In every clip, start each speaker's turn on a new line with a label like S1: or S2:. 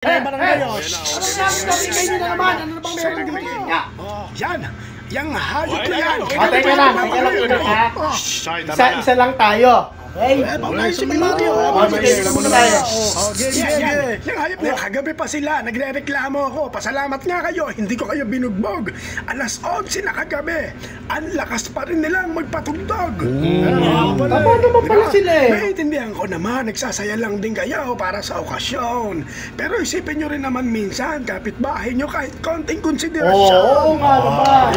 S1: Barangay yun. Nabigay nyo na naman. Ano na bang meron yung magiging?
S2: Yan! Yang hayop na yan!
S1: Teka lang, isa lang tayo. Okay?
S2: Si Mario! Yang hayop na yan, kagabi pa sila, nagre-reklamo ako. Pasalamat nga kayo, hindi ko kayo binugbog. Alas 11 na kagabi, ang lakas pa rin nilang magpatugtog.
S1: Tama naman pala sila eh.
S2: Naiintindihan ko naman, nagsasaya lang din kayo para sa okasyon. Pero isipin nyo rin naman minsan, kapitbahay nyo kahit konting konsiderasyon.
S1: Oo nga naman.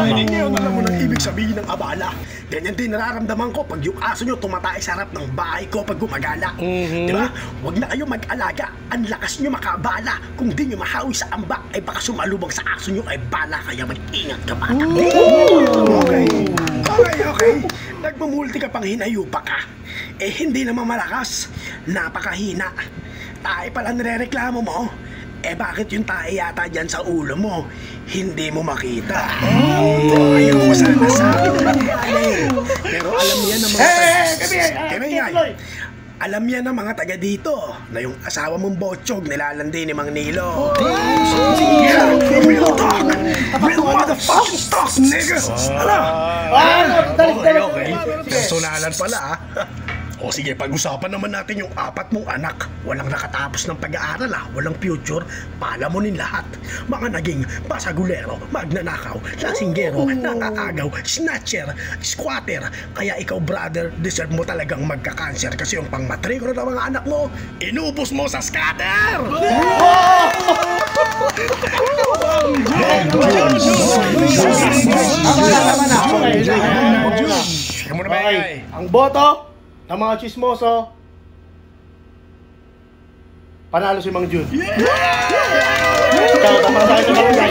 S2: Hindi ngayon alam mo nang ibig sabihin ng abala. Ganyan din nararamdaman ko pag yung aso nyo tumatay sa harap ng bahay ko pag gumagala. Diba? Huwag na kayo mag-alaga. Ang lakas nyo makabala. Kung di nyo mahawi sa amba, ay baka sumalubang sa aso nyo ay bala. Kaya mag-ingat ka bata. Okay. Nagmumulti ka pang hinayupa ka. Eh hindi naman malakas. Napakahina. Tae pala nire-reklamo mo. Eh bakit yung tae yata dyan sa ulo mo, hindi mo makita? Ayoko sana sabi naman pero alam yan ng mga alam yan ng mga taga dito na yung asawa mong botsyog nilalandi ni Mang Nilo. Real talk! Real motherfucking talk, nigga! Okay. Personalan pala O sige, pag-usapan naman natin yung 4 mong anak. Walang nakatapos ng pag-aaral walang future, palamunin lahat. Mga naging pasagulero, magnanakaw, lasinggero, nangaagaw, snatcher, squatter. Kaya ikaw brother, deserve mo talagang magka-cancer kasi yung pang-matrikula ng mga anak mo, inubos mo sa scatter!
S1: Ang boto ng mga chismoso, panalo si Mang Jun. Ikaw, tapang sa akin sa barangay.